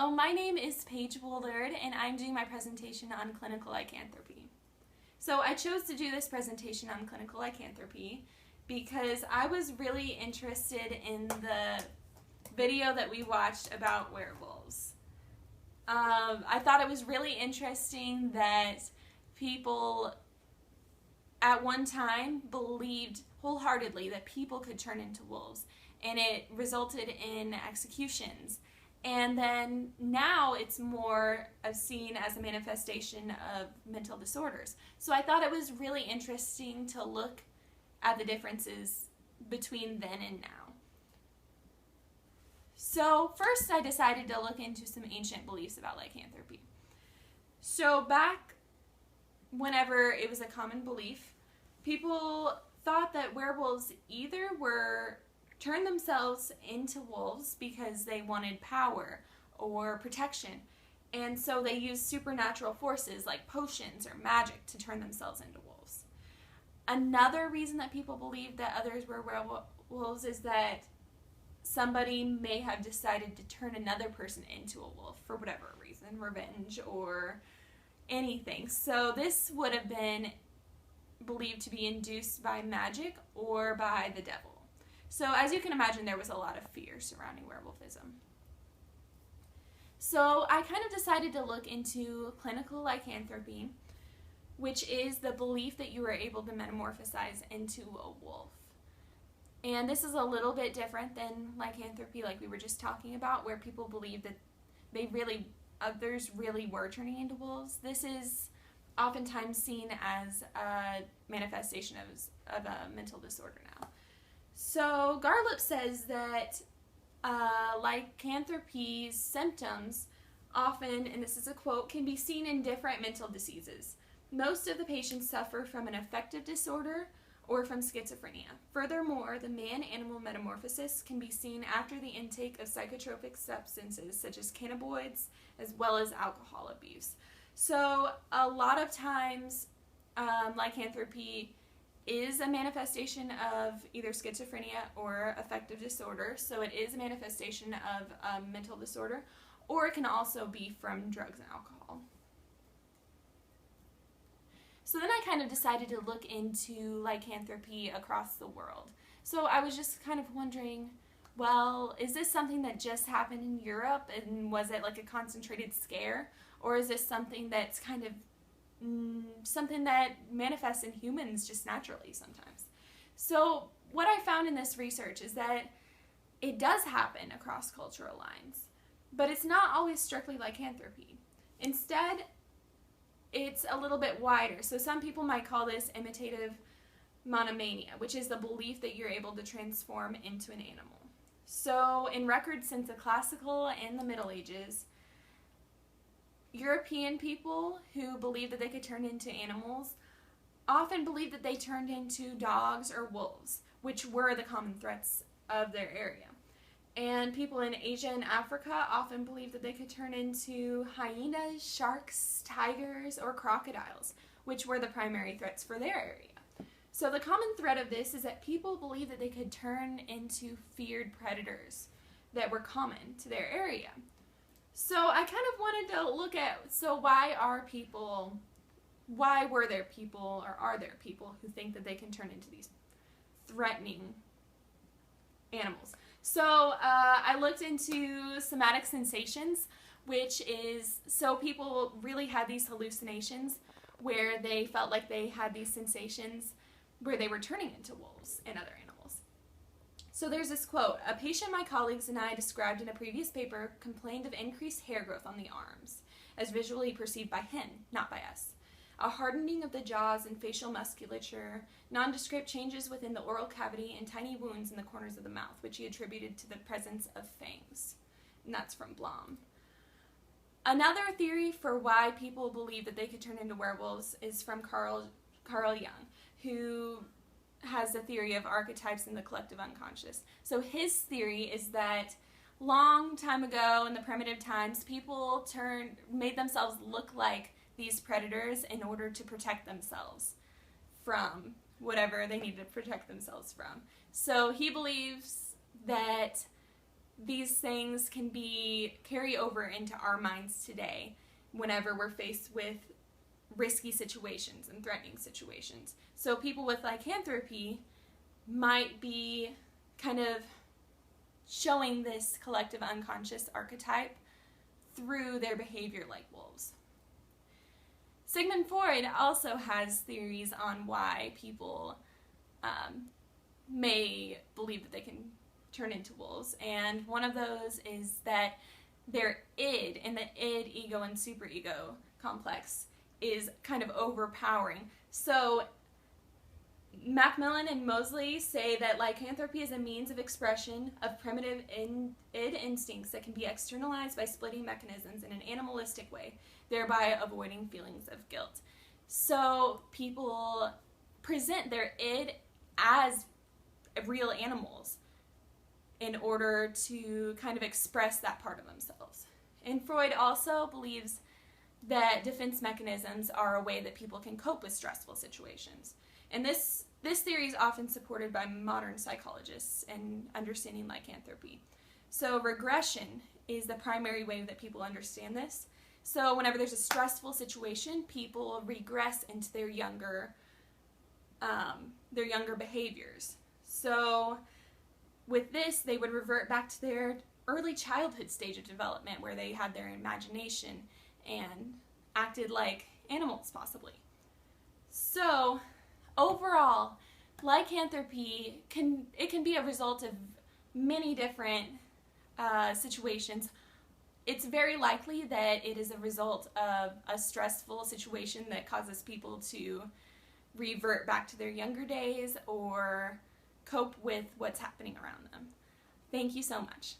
Hello, my name is Paige Woolard, and I'm doing my presentation on clinical lycanthropy. So I chose to do this presentation on clinical lycanthropy because I was really interested in the video that we watched about werewolves. I thought it was really interesting that people at one time believed wholeheartedly that people could turn into wolves, and it resulted in executions. And then now it's more seen as a manifestation of mental disorders. So I thought it was really interesting to look at the differences between then and now. So first I decided to look into some ancient beliefs about lycanthropy. So back whenever it was a common belief, people thought that werewolves either turned themselves into wolves because they wanted power or protection, and so they used supernatural forces like potions or magic to turn themselves into wolves. Another reason that people believed that others were werewolves is that somebody may have decided to turn another person into a wolf for whatever reason, revenge or anything. So this would have been believed to be induced by magic or by the devil. So as you can imagine, there was a lot of fear surrounding werewolfism. So I kind of decided to look into clinical lycanthropy, which is the belief that you are able to metamorphosize into a wolf. And this is a little bit different than lycanthropy, like we were just talking about, where people believe that others really were turning into wolves. This is oftentimes seen as a manifestation of a mental disorder now. So Garlip says that lycanthropy's symptoms often, and this is a quote, can be seen in different mental diseases. Most of the patients suffer from an affective disorder or from schizophrenia. Furthermore, the man-animal metamorphosis can be seen after the intake of psychotropic substances such as cannabinoids as well as alcohol abuse. So a lot of times lycanthropy is a manifestation of either schizophrenia or affective disorder, so it is a manifestation of a mental disorder, or it can also be from drugs and alcohol. So then I kind of decided to look into lycanthropy across the world. So I was just kind of wondering, well, is this something that just happened in Europe, and was it like a concentrated scare, or is this something that's kind of something that manifests in humans just naturally sometimes? So what I found in this research is that it does happen across cultural lines, but it's not always strictly lycanthropy. Instead, it's a little bit wider. So some people might call this imitative monomania, which is the belief that you're able to transform into an animal. So in records since the classical and the Middle Ages, European people who believed that they could turn into animals often believed that they turned into dogs or wolves, which were the common threats of their area. And people in Asia and Africa often believed that they could turn into hyenas, sharks, tigers, or crocodiles, which were the primary threats for their area. So the common thread of this is that people believed that they could turn into feared predators that were common to their area. So I kind of wanted to look at, so why were there people, or are there people who think that they can turn into these threatening animals? So I looked into somatic sensations, which is, so people really had these hallucinations where they felt like they had these sensations where they were turning into wolves and other animals. So there's this quote: "A patient my colleagues and I described in a previous paper complained of increased hair growth on the arms, as visually perceived by him, not by us. A hardening of the jaws and facial musculature, nondescript changes within the oral cavity, and tiny wounds in the corners of the mouth, which he attributed to the presence of fangs." And that's from Blom. Another theory for why people believe that they could turn into werewolves is from Carl Jung, who has a theory of archetypes in the collective unconscious. So his theory is that long time ago in the primitive times, people made themselves look like these predators in order to protect themselves from whatever they needed to protect themselves from. So he believes that these things can carry over into our minds today whenever we're faced with risky situations and threatening situations. So people with lycanthropy might be kind of showing this collective unconscious archetype through their behavior like wolves. Sigmund Freud also has theories on why people may believe that they can turn into wolves, and one of those is that their id, and the id, ego, and superego complex is kind of overpowering. So Macmillan and Mosley say that lycanthropy is a means of expression of primitive id instincts that can be externalized by splitting mechanisms in an animalistic way, thereby avoiding feelings of guilt. So people present their id as real animals in order to kind of express that part of themselves. And Freud also believes that defense mechanisms are a way that people can cope with stressful situations. And this theory is often supported by modern psychologists in understanding lycanthropy. So regression is the primary way that people understand this. So whenever there's a stressful situation, people regress into their younger behaviors. So with this, they would revert back to their early childhood stage of development where they had their imagination and acted like animals, possibly. So overall, lycanthropy can be a result of many different situations. It's very likely that it is a result of a stressful situation that causes people to revert back to their younger days or cope with what's happening around them. Thank you so much.